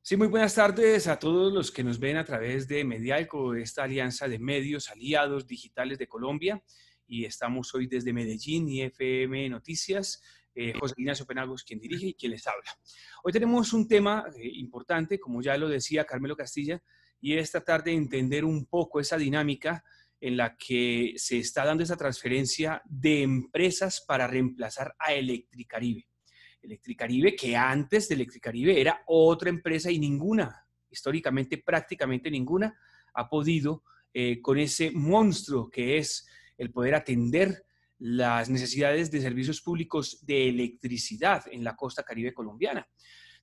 Sí, muy buenas tardes a todos los que nos ven a través de Medialco, esta alianza de medios aliados digitales de Colombia. Y estamos hoy desde Medellín y FM Noticias. José Ignacio Penagos, quien dirige y quien les habla. Hoy tenemos un tema importante, como ya lo decía Carmelo Castilla, y es tratar de entender un poco esa dinámica en la que se está dando esa transferencia de empresas para reemplazar a Electricaribe. Electricaribe, que antes de Electricaribe era otra empresa y ninguna, históricamente prácticamente ninguna, ha podido con ese monstruo que es el poder atender las necesidades de servicios públicos de electricidad en la costa caribe colombiana,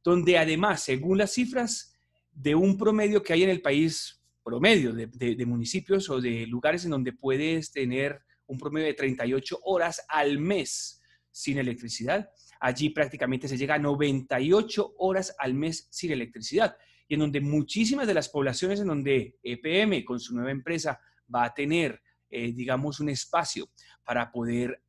donde además, según las cifras de un promedio que hay en el país, promedio de municipios o de lugares en donde puedes tener un promedio de 38 horas al mes sin electricidad, allí prácticamente se llega a 98 horas al mes sin electricidad, y en donde muchísimas de las poblaciones en donde EPM con su nueva empresa va a tener, digamos, un espacio para poder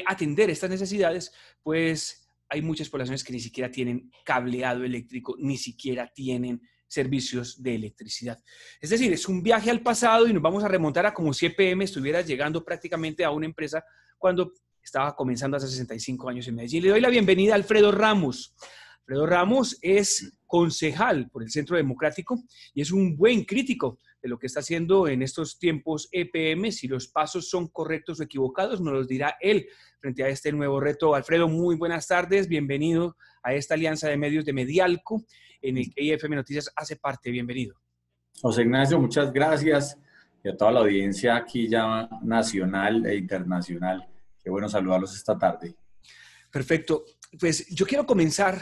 atender estas necesidades, pues hay muchas poblaciones que ni siquiera tienen cableado eléctrico, ni siquiera tienen servicios de electricidad. Es decir, es un viaje al pasado y nos vamos a remontar a como si EPM estuviera llegando prácticamente a una empresa cuando estaba comenzando hace 65 años en Medellín. Le doy la bienvenida a Alfredo Ramos. Alfredo Ramos es concejal por el Centro Democrático y es un buen crítico de lo que está haciendo en estos tiempos EPM. Si los pasos son correctos o equivocados, nos los dirá él frente a este nuevo reto. Alfredo, muy buenas tardes. Bienvenido a esta alianza de medios de Medialco, en el que IFM Noticias hace parte. Bienvenido. José Ignacio, muchas gracias. Y a toda la audiencia aquí ya nacional e internacional. Qué bueno saludarlos esta tarde. Perfecto. Pues yo quiero comenzar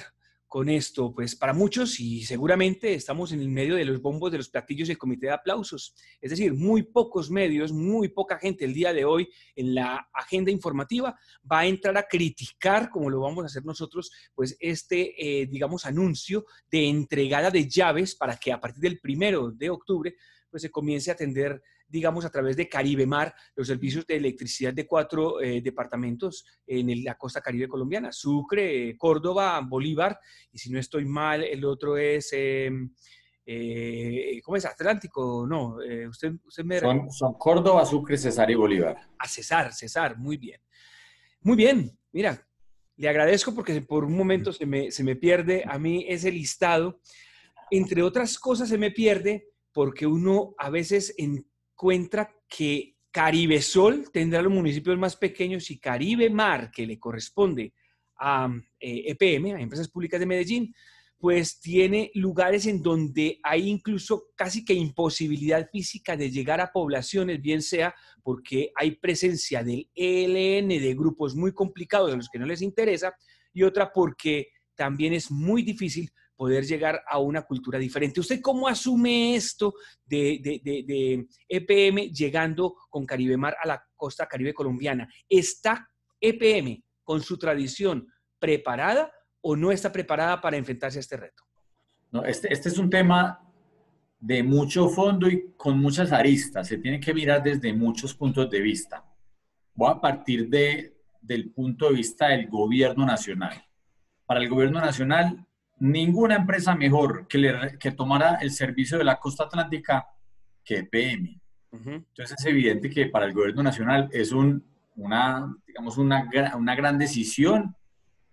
con esto, pues para muchos, y seguramente estamos en el medio de los bombos, de los platillos y el comité de aplausos. Es decir, muy pocos medios, muy poca gente el día de hoy en la agenda informativa va a entrar a criticar, como lo vamos a hacer nosotros, pues digamos, anuncio de entregada de llaves para que a partir del 1 de octubre pues se comience a atender, digamos, a través de Caribemar, los servicios de electricidad de 4 departamentos en la costa caribe colombiana: Sucre, Córdoba, Bolívar, y si no estoy mal, el otro es, ¿cómo es? Atlántico, no, usted me... Son Córdoba, Sucre, Cesar y Bolívar. A Cesar, muy bien. Muy bien, mira, le agradezco porque por un momento se me pierde a mí ese listado. Entre otras cosas se me pierde porque uno a veces encuentra que Caribesol tendrá los municipios más pequeños y Caribemar, que le corresponde a EPM, a Empresas Públicas de Medellín, pues tiene lugares en donde hay incluso casi que imposibilidad física de llegar a poblaciones, bien sea porque hay presencia del ELN, de grupos muy complicados a los que no les interesa, y otra porque también es muy difícil poder llegar a una cultura diferente. ¿Usted cómo asume esto de EPM llegando con Caribemar a la costa caribe colombiana? ¿Está EPM con su tradición preparada o no está preparada para enfrentarse a este reto? No, este es un tema de mucho fondo y con muchas aristas. Se tiene que mirar desde muchos puntos de vista. Voy a partir del punto de vista del gobierno nacional. Para el gobierno nacional, ninguna empresa mejor que tomara el servicio de la costa atlántica que EPM. Entonces es evidente que para el gobierno nacional es una gran decisión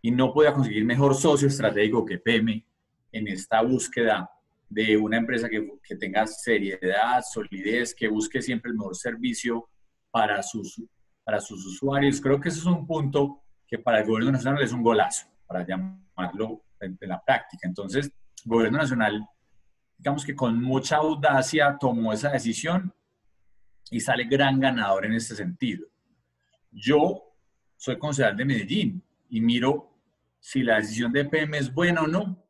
y no podía conseguir mejor socio estratégico que EPM en esta búsqueda de una empresa que tenga seriedad, solidez, que busque siempre el mejor servicio para sus usuarios. Creo que ese es un punto que para el gobierno nacional es un golazo, para llamarlo en la práctica. Entonces, el gobierno nacional, digamos que con mucha audacia tomó esa decisión y sale gran ganador en este sentido. Yo soy concejal de Medellín y miro si la decisión de EPM es buena o no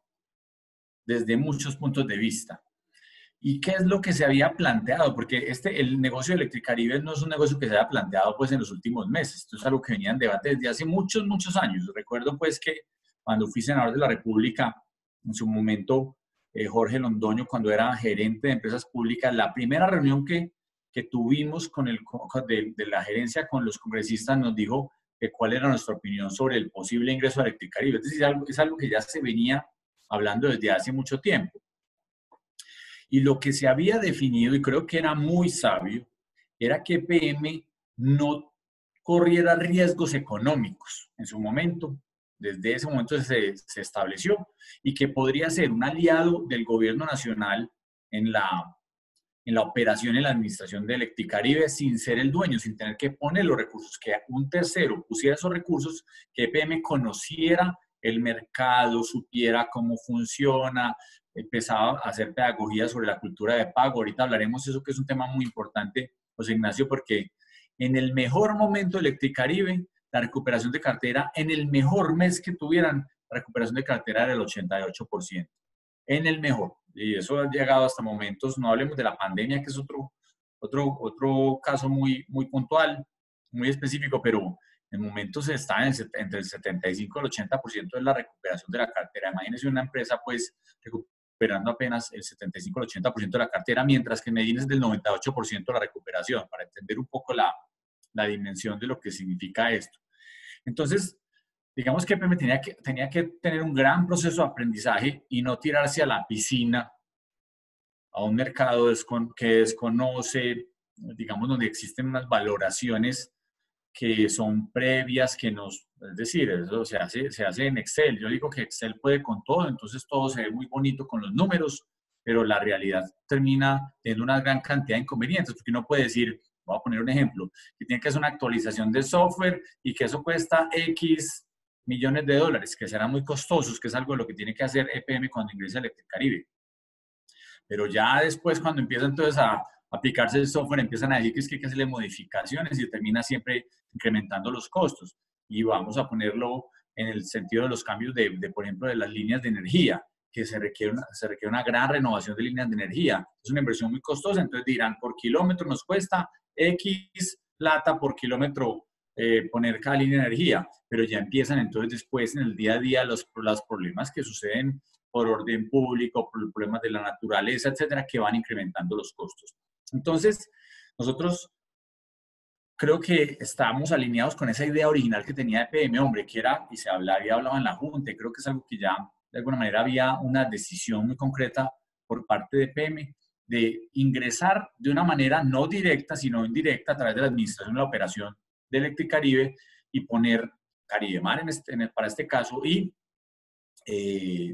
desde muchos puntos de vista. ¿Y qué es lo que se había planteado? Porque el negocio de Electricaribe no es un negocio que se haya planteado pues en los últimos meses. Esto es algo que venía en debate desde hace muchos, muchos años. Recuerdo pues que cuando fui senador de la República, en su momento, Jorge Londoño, cuando era gerente de empresas públicas, la primera reunión que tuvimos de la gerencia con los congresistas nos dijo que cuál era nuestra opinión sobre el posible ingreso a Electricaribe. Es decir, es algo que ya se venía hablando desde hace mucho tiempo. Y lo que se había definido, y creo que era muy sabio, era que EPM no corriera riesgos económicos en su momento. Desde ese momento se estableció y que podría ser un aliado del gobierno nacional en la operación y la administración de Electricaribe sin ser el dueño, sin tener que poner los recursos, que un tercero pusiera esos recursos, que EPM conociera el mercado, supiera cómo funciona, empezaba a hacer pedagogía sobre la cultura de pago. Ahorita hablaremos de eso, que es un tema muy importante, José Ignacio, porque en el mejor momento de Electricaribe, la recuperación de cartera, en el mejor mes que tuvieran, la recuperación de cartera era del 88%. En el mejor. Y eso ha llegado hasta momentos, no hablemos de la pandemia, que es otro caso muy, muy puntual, muy específico, pero en momentos está entre el 75 y el 80% de la recuperación de la cartera. Imagínense una empresa pues recuperando apenas el 75 al 80% de la cartera, mientras que en Medellín es del 98% de la recuperación, para entender un poco la dimensión de lo que significa esto. Entonces, digamos que EPM tenía que tener un gran proceso de aprendizaje y no tirarse a la piscina, a un mercado que desconoce, digamos, donde existen unas valoraciones que son previas, es decir, eso se hace en Excel. Yo digo que Excel puede con todo, entonces todo se ve muy bonito con los números, pero la realidad termina teniendo una gran cantidad de inconvenientes, porque uno puede decir, voy a poner un ejemplo, que tiene que hacer una actualización de software y que eso cuesta X millones de dólares, que serán muy costosos, que es algo de lo que tiene que hacer EPM cuando ingresa a Electricaribe. Pero ya después, cuando empieza entonces a aplicarse el software, empiezan a decir que es que hay que hacerle modificaciones y termina siempre incrementando los costos. Y vamos a ponerlo en el sentido de los cambios por ejemplo, de las líneas de energía, que se requiere una gran renovación de líneas de energía. Es una inversión muy costosa, entonces dirán, por kilómetro nos cuesta X plata por kilómetro poner cada línea de energía, pero ya empiezan entonces después en el día a día los problemas que suceden por orden público, por problemas de la naturaleza, etcétera, que van incrementando los costos. Entonces, nosotros creo que estábamos alineados con esa idea original que tenía EPM, hombre, que era, y había hablado en la Junta, y creo que es algo que ya de alguna manera había una decisión muy concreta por parte de EPM de ingresar de una manera no directa, sino indirecta a través de la administración de la operación de Electricaribe y poner Caridemar para este caso y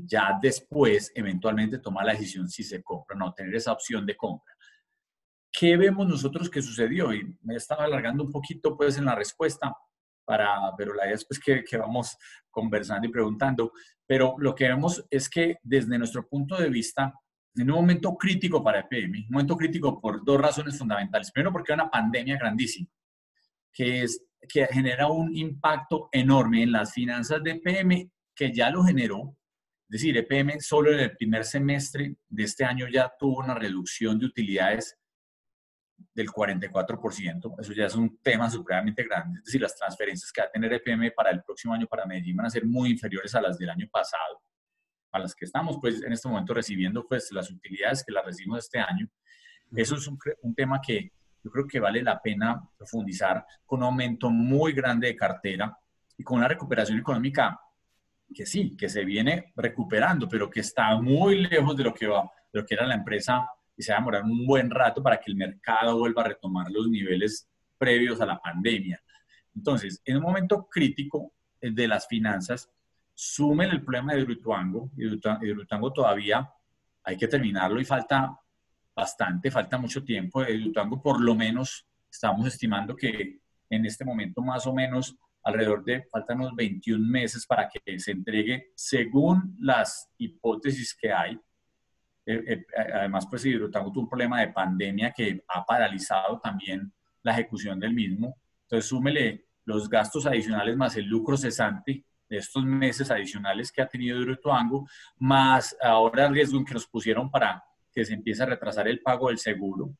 ya después eventualmente tomar la decisión si se compra o no, tener esa opción de compra. ¿Qué vemos nosotros que sucedió? Y me estaba alargando un poquito pues en la respuesta, pero la idea es pues que vamos conversando y preguntando. Pero lo que vemos es que desde nuestro punto de vista, en un momento crítico para EPM, un momento crítico por dos razones fundamentales. Primero, porque hay una pandemia grandísima, que genera un impacto enorme en las finanzas de EPM, que ya lo generó. Es decir, EPM solo en el primer semestre de este año ya tuvo una reducción de utilidades del 44%. Eso ya es un tema supremamente grande. Es decir, las transferencias que va a tener EPM para el próximo año para Medellín van a ser muy inferiores a las del año pasado, a las que estamos pues en este momento recibiendo pues las utilidades que las recibimos este año. Eso es un tema que yo creo que vale la pena profundizar, con un aumento muy grande de cartera y con una recuperación económica que sí, que se viene recuperando, pero que está muy lejos de lo que era la empresa y se va a demorar un buen rato para que el mercado vuelva a retomar los niveles previos a la pandemia. Entonces, en un momento crítico de las finanzas, sumen el problema de Hidroituango. Hidroituango todavía hay que terminarlo y falta bastante, falta mucho tiempo. Hidroituango por lo menos estamos estimando que en este momento más o menos faltan unos 21 meses para que se entregue según las hipótesis que hay. Además, pues Hidroituango tuvo un problema de pandemia que ha paralizado también la ejecución del mismo. Entonces, súmele los gastos adicionales más el lucro cesante de estos meses adicionales que ha tenido Hidroituango, más ahora el riesgo en que nos pusieron para que se empiece a retrasar el pago del seguro,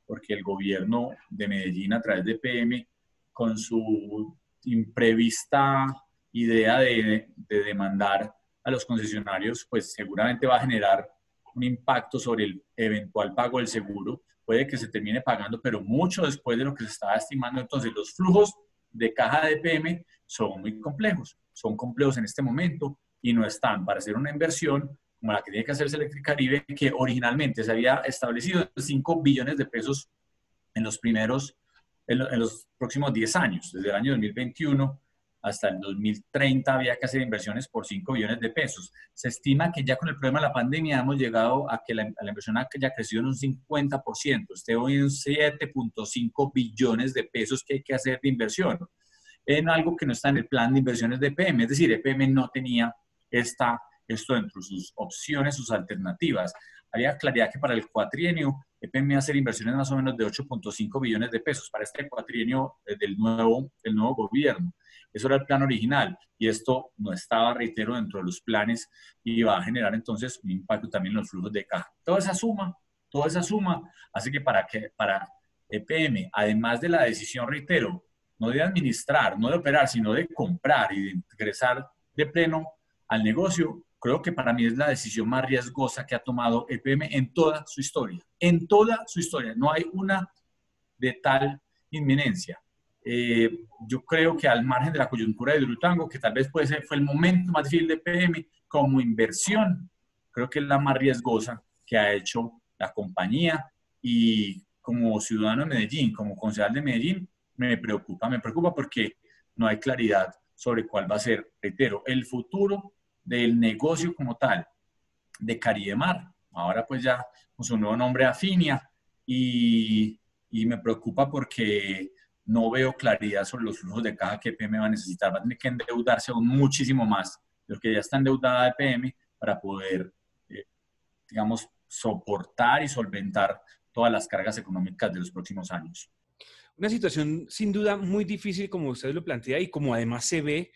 porque el gobierno de Medellín, a través de PM, con su imprevista idea de demandar a los concesionarios, pues seguramente va a generar un impacto sobre el eventual pago del seguro. Puede que se termine pagando, pero mucho después de lo que se estaba estimando. Entonces, los flujos de caja de EPM son muy complejos. Son complejos en este momento y no están para hacer una inversión como la que tiene que hacerse Electricaribe, que originalmente se había establecido 5 billones de pesos en los próximos 10 años, desde el año 2021 hasta el 2030 había que hacer inversiones por 5 billones de pesos. Se estima que ya con el problema de la pandemia hemos llegado a que la inversión haya crecido en un 50%. Esté hoy en 7.5 billones de pesos que hay que hacer de inversión en algo que no está en el plan de inversiones de EPM. Es decir, EPM no tenía esto dentro de sus opciones, sus alternativas. Había claridad que para el cuatrienio EPM iba a hacer inversiones más o menos de 8.5 billones de pesos para este cuatrienio del nuevo gobierno. Eso era el plan original y esto no estaba, reitero, dentro de los planes y va a generar entonces un impacto también en los flujos de caja. Toda esa suma hace que para EPM, además de la decisión, reitero, no de administrar, no de operar, sino de comprar y de ingresar de pleno al negocio, creo que para mí es la decisión más riesgosa que ha tomado EPM en toda su historia. En toda su historia. No hay una de tal inminencia. Yo creo que al margen de la coyuntura de Hidroituango, que tal vez fue el momento más difícil de EPM, como inversión, creo que es la más riesgosa que ha hecho la compañía y como ciudadano de Medellín, como concejal de Medellín, me preocupa porque no hay claridad sobre cuál va a ser, reitero, el futuro del negocio como tal, de Caridemar, ahora pues ya con su nuevo nombre Afinia, y me preocupa porque no veo claridad sobre los flujos de caja que EPM va a necesitar, va a tener que endeudarse aún muchísimo más de lo que ya está endeudada EPM para poder, digamos, soportar y solventar todas las cargas económicas de los próximos años. Una situación sin duda muy difícil, como usted lo plantea, y como además se ve,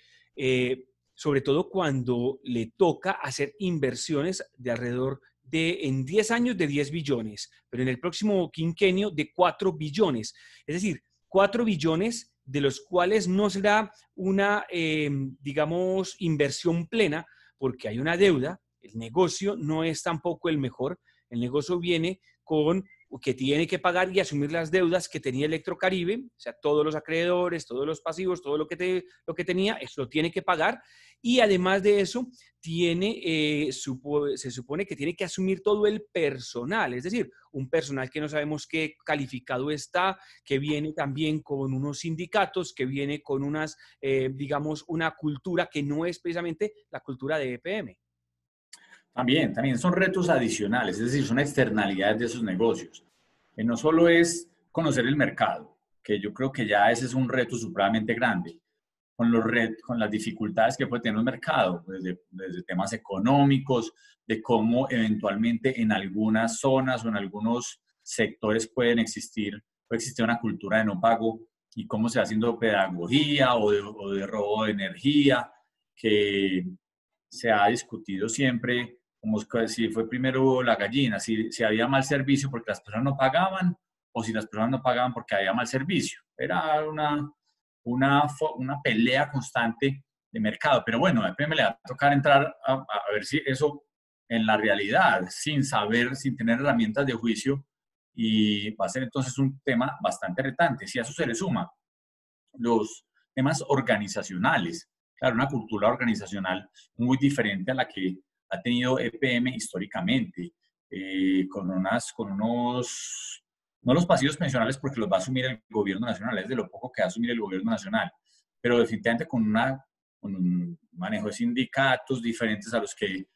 sobre todo cuando le toca hacer inversiones de alrededor en 10 años de 10 billones, pero en el próximo quinquenio de 4 billones. Es decir, 4 billones de los cuales no será una, digamos, inversión plena, porque hay una deuda. El negocio no es tampoco el mejor. El negocio viene con que tiene que pagar y asumir las deudas que tenía Electrocaribe, o sea, todos los acreedores, todos los pasivos, todo lo que tenía, eso lo tiene que pagar. Y además de eso, se supone que tiene que asumir todo el personal, es decir, un personal que no sabemos qué calificado está, que viene también con unos sindicatos, que viene con digamos, una cultura que no es precisamente la cultura de EPM. También son retos adicionales, es decir, son externalidades de esos negocios. No solo es conocer el mercado, que yo creo que ya ese es un reto supremamente grande, con las dificultades que puede tener un mercado, desde temas económicos, de cómo eventualmente en algunas zonas o en algunos sectores puede existir una cultura de no pago y cómo se va haciendo pedagogía o de robo de energía, que se ha discutido siempre como si fue primero la gallina, si había mal servicio porque las personas no pagaban o si las personas no pagaban porque había mal servicio. Era una pelea constante de mercado. Pero bueno, a EPM le va a tocar entrar a ver si eso en la realidad, sin saber, sin tener herramientas de juicio, y va a ser entonces un tema bastante retante. Si a eso se le suma los temas organizacionales, claro, una cultura organizacional muy diferente a la que ha tenido EPM históricamente, no los pasivos pensionales porque los va a asumir el gobierno nacional, es de lo poco que va a asumir el gobierno nacional, pero definitivamente con un manejo de sindicatos diferentes a los que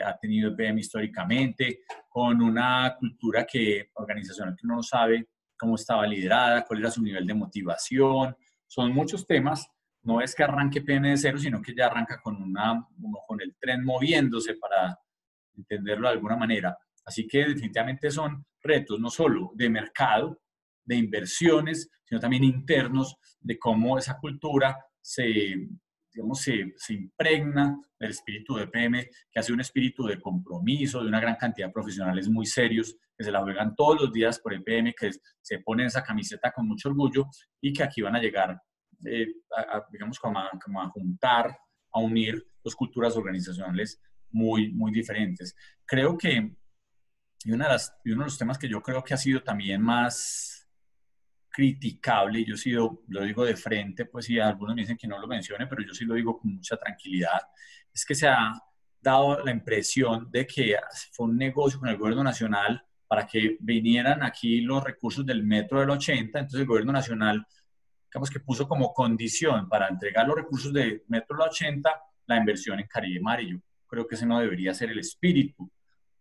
ha tenido EPM históricamente, con una cultura organizacional que uno no sabe cómo estaba liderada, cuál era su nivel de motivación. Son muchos temas. No es que arranque EPM de cero, sino que ya arranca con el tren moviéndose, para entenderlo de alguna manera. Así que definitivamente son retos no solo de mercado, de inversiones, sino también internos de cómo esa cultura se impregna del espíritu de EPM, que hace un espíritu de compromiso, de una gran cantidad de profesionales muy serios, que se la juegan todos los días por EPM, que se ponen esa camiseta con mucho orgullo y que aquí van a llegar, digamos, como a juntar, a unir dos culturas organizacionales muy, muy diferentes. Creo que uno de los temas que yo creo que ha sido también más criticable, y lo digo de frente, pues si algunos me dicen que no lo mencione, pero yo sí lo digo con mucha tranquilidad, es que se ha dado la impresión de que fue un negocio con el gobierno nacional para que vinieran aquí los recursos del metro del 80, entonces el gobierno nacional, digamos que puso como condición para entregar los recursos del metro del 80 la inversión en Caribe Mar, y yo creo que ese no debería ser el espíritu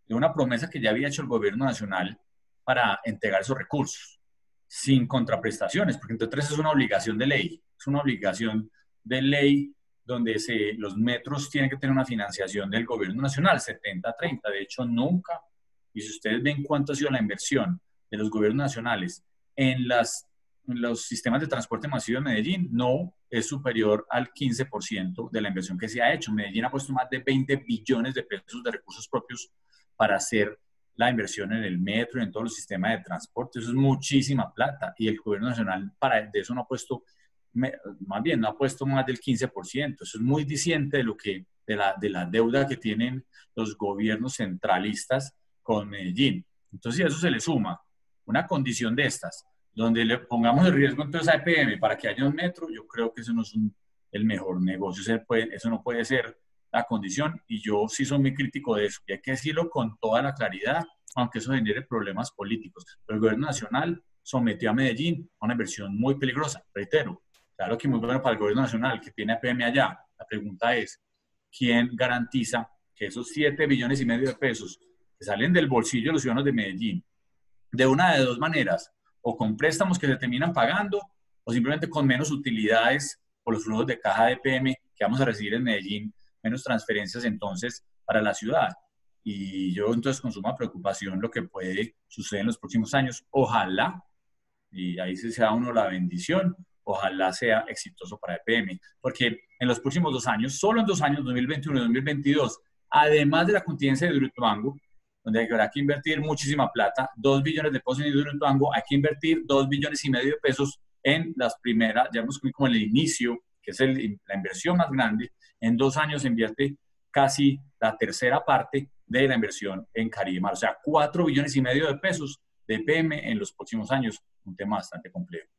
de una promesa que ya había hecho el gobierno nacional para entregar esos recursos, sin contraprestaciones, porque entonces es una obligación de ley, es una obligación de ley donde los metros tienen que tener una financiación del gobierno nacional, 70-30. De hecho, nunca, y si ustedes ven cuánto ha sido la inversión de los gobiernos nacionales en los sistemas de transporte masivo de Medellín, no es superior al 15% de la inversión que se ha hecho. Medellín ha puesto más de 20 billones de pesos de recursos propios para hacer la inversión en el metro y en todos los sistemas de transporte. Eso es muchísima plata, y el gobierno nacional de eso no ha puesto, más bien no ha puesto más del 15%. Eso es muy diciente de la deuda que tienen los gobiernos centralistas con Medellín. Entonces, si a eso se le suma una condición de estas, donde le pongamos el riesgo entonces a EPM para que haya un metro, yo creo que eso no es el mejor negocio. Eso no puede ser la condición, y yo sí soy muy crítico de eso, y hay que decirlo con toda la claridad, aunque eso genere problemas políticos. Pero el gobierno nacional sometió a Medellín a una inversión muy peligrosa, reitero. Claro que muy bueno para el gobierno nacional, que tiene EPM allá. La pregunta es, ¿quién garantiza que esos 7,5 billones de pesos que salen del bolsillo de los ciudadanos de Medellín, de una de dos maneras, o con préstamos que se terminan pagando, o simplemente con menos utilidades por los flujos de caja de EPM que vamos a recibir en Medellín, menos transferencias entonces para la ciudad? Y yo entonces con suma preocupación lo que puede suceder en los próximos años. Ojalá, y ahí se sea uno la bendición, ojalá sea exitoso para EPM, porque en los próximos 2 años, solo en 2 años, 2021 y 2022, además de la contingencia de Hidroituango, donde habrá que invertir muchísima plata, 2 billones de pesos en Hidroituango, hay que invertir 2,5 billones de pesos en las primeras, ya hemos como en el inicio, que es la inversión más grande. En 2 años se invierte casi la tercera parte de la inversión en Caribe Mar, o sea, 4,5 billones de pesos de EPM en los próximos años, un tema bastante complejo.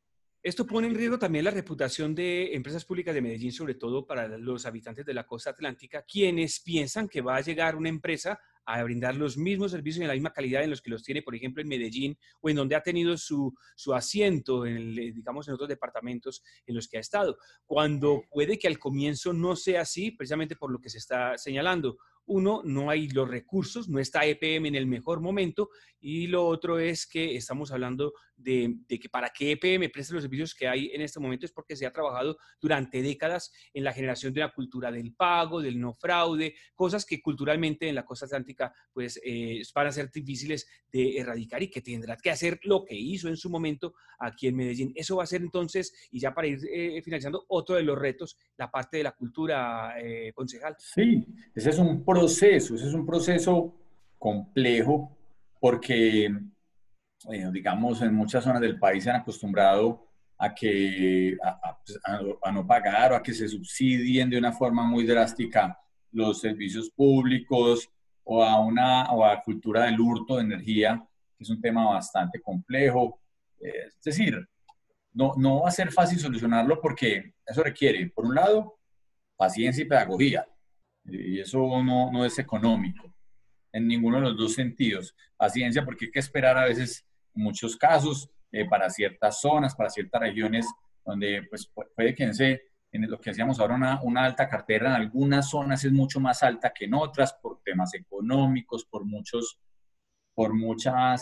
Esto pone en riesgo también la reputación de empresas públicas de Medellín, sobre todo para los habitantes de la costa atlántica, quienes piensan que va a llegar una empresa a brindar los mismos servicios en la misma calidad en los que los tiene, por ejemplo, en Medellín, o en donde ha tenido su asiento, digamos, en otros departamentos en los que ha estado, cuando puede que al comienzo no sea así, precisamente por lo que se está señalando. Uno, no hay los recursos, no está EPM en el mejor momento, y lo otro es que estamos hablando de que para que EPM preste los servicios que hay en este momento es porque se ha trabajado durante décadas en la generación de una cultura del pago, del no fraude, cosas que culturalmente en la costa atlántica pues van a ser difíciles de erradicar, y que tendrá que hacer lo que hizo en su momento aquí en Medellín. Eso va a ser entonces, y ya para ir finalizando, otro de los retos, la parte de la cultura, concejal. Sí, ese es un proceso complejo, porque, digamos, en muchas zonas del país se han acostumbrado a no pagar, o a que se subsidien de una forma muy drástica los servicios públicos, o a cultura del hurto de energía, que es un tema bastante complejo. Es decir, no va a ser fácil solucionarlo, porque eso requiere, por un lado, paciencia y pedagogía. Y eso no es económico en ninguno de los dos sentidos. Paciencia, porque hay que esperar a veces, en muchos casos, para ciertas zonas, para ciertas regiones, donde pues, puede que en lo que hacíamos ahora, una alta cartera en algunas zonas es mucho más alta que en otras, por temas económicos, por muchas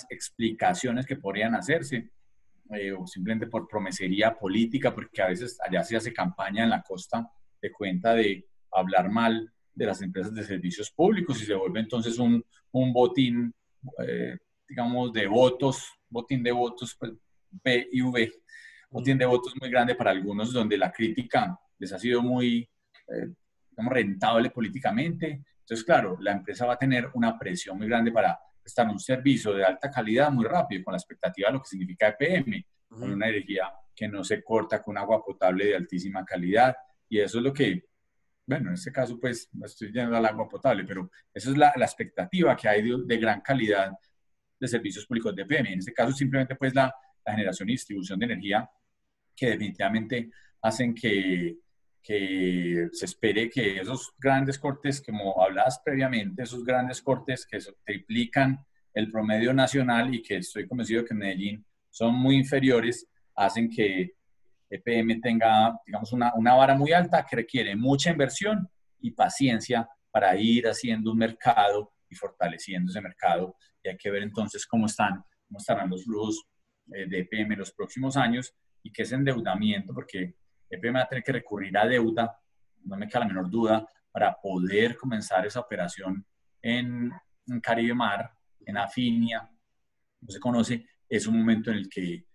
explicaciones que podrían hacerse, o simplemente por promesería política, porque a veces allá se hace campaña en la costa de cuenta de hablar mal de las empresas de servicios públicos, y se vuelve entonces un botín, digamos, de votos, botín de votos, pues, B y V, botín de votos muy grande para algunos, donde la crítica les ha sido muy, digamos, rentable políticamente. Entonces, claro, la empresa va a tener una presión muy grande para prestar un servicio de alta calidad muy rápido, con la expectativa de lo que significa EPM, con una energía que no se corta, con agua potable de altísima calidad, y eso es lo que, bueno, en este caso pues no estoy yendo al agua potable, pero esa es la expectativa que hay de gran calidad de servicios públicos de EPM. En este caso simplemente pues la generación y distribución de energía, que definitivamente hacen que que se espere que esos grandes cortes, como hablabas previamente, esos grandes cortes que triplican el promedio nacional y que estoy convencido que en Medellín son muy inferiores, hacen que EPM tenga, digamos, una vara muy alta que requiere mucha inversión y paciencia para ir haciendo un mercado y fortaleciendo ese mercado. Y hay que ver entonces cómo estarán los flujos de EPM en los próximos años y qué es endeudamiento, porque EPM va a tener que recurrir a deuda, no me queda la menor duda, para poder comenzar esa operación en Caribe Mar, en Afinia, no se conoce. Es un momento en el que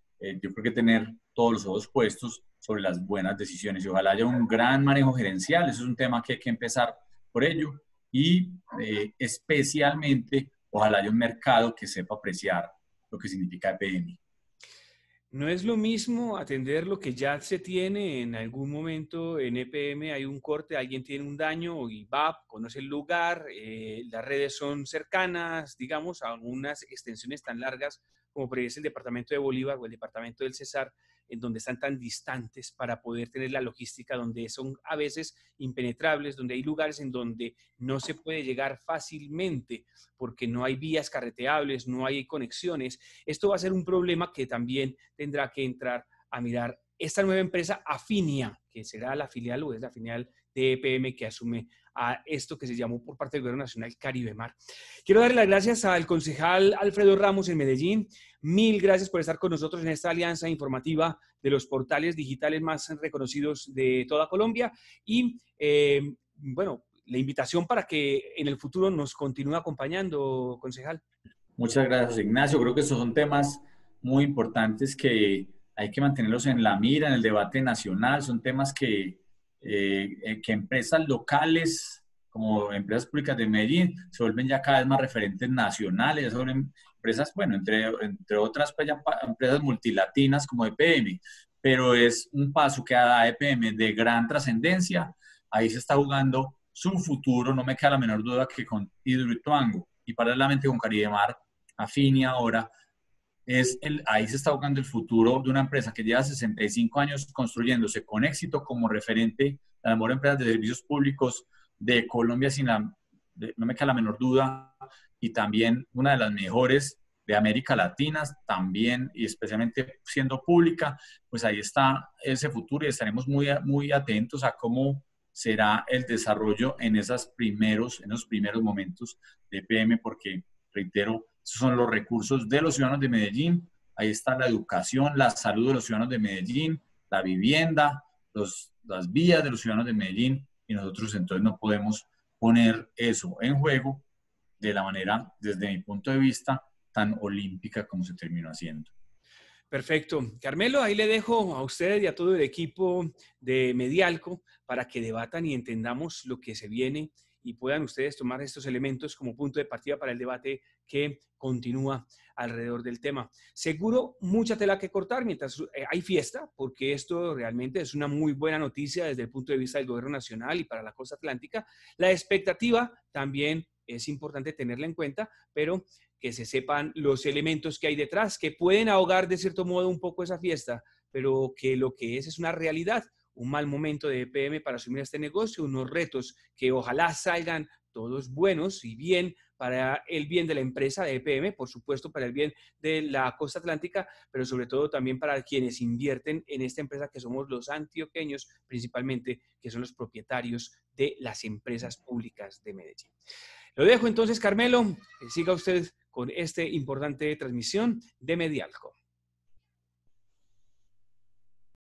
yo creo que tener todos los ojos puestos sobre las buenas decisiones y ojalá haya un gran manejo gerencial. Eso es un tema que hay que empezar por ello y especialmente ojalá haya un mercado que sepa apreciar lo que significa EPM. No es lo mismo atender lo que ya se tiene en algún momento en EPM, hay un corte, alguien tiene un daño y va, conoce el lugar, las redes son cercanas, digamos, a unas extensiones tan largas como previese el departamento de Bolívar o el departamento del Cesar, en donde están tan distantes para poder tener la logística, donde son a veces impenetrables, donde hay lugares en donde no se puede llegar fácilmente porque no hay vías carreteables, no hay conexiones. Esto va a ser un problema que también tendrá que entrar a mirar esta nueva empresa Afinia, que será la filial o es la filial de EPM que asume a esto que se llamó por parte del Gobierno Nacional Caribe Mar. Quiero darle las gracias al concejal Alfredo Ramos en Medellín. Mil gracias por estar con nosotros en esta alianza informativa de los portales digitales más reconocidos de toda Colombia. Y bueno, la invitación para que en el futuro nos continúe acompañando, concejal. Muchas gracias, Ignacio. Creo que estos son temas muy importantes que hay que mantenerlos en la mira, en el debate nacional. Son temas que empresas locales, como empresas públicas de Medellín, se vuelven ya cada vez más referentes nacionales. Ya son empresas, bueno, entre otras pues, empresas multilatinas como EPM, pero es un paso que da EPM de gran trascendencia. Ahí se está jugando su futuro, no me queda la menor duda que con Hidroituango y paralelamente con Caribe Mar, Afinia ahora, ahí se está jugando el futuro de una empresa que lleva 65 años construyéndose con éxito como referente de las mejores empresas de servicios públicos de Colombia, no me queda la menor duda, y también una de las mejores de América Latina, también y especialmente siendo pública. Pues ahí está ese futuro y estaremos muy atentos a cómo será el desarrollo en esos primeros momentos de EPM, porque, reitero, esos son los recursos de los ciudadanos de Medellín. Ahí está la educación, la salud de los ciudadanos de Medellín, la vivienda, las vías de los ciudadanos de Medellín, y nosotros entonces no podemos poner eso en juego de la manera, desde mi punto de vista, tan olímpica como se terminó haciendo. Perfecto. Carmelo, ahí le dejo a usted y a todo el equipo de Medialco para que debatan y entendamos lo que se viene y puedan ustedes tomar estos elementos como punto de partida para el debate que continúa alrededor del tema. Seguro mucha tela que cortar mientras hay fiesta, porque esto realmente es una muy buena noticia desde el punto de vista del gobierno nacional y para la costa atlántica. La expectativa también es importante tenerla en cuenta, pero que se sepan los elementos que hay detrás, que pueden ahogar de cierto modo un poco esa fiesta, pero que lo que es una realidad, un mal momento de EPM para asumir este negocio, unos retos que ojalá salgan todos buenos y bien para el bien de la empresa de EPM, por supuesto para el bien de la costa atlántica, pero sobre todo también para quienes invierten en esta empresa que somos los antioqueños, principalmente, que son los propietarios de las empresas públicas de Medellín. Lo dejo entonces, Carmelo, siga usted con esta importante transmisión de Medialco.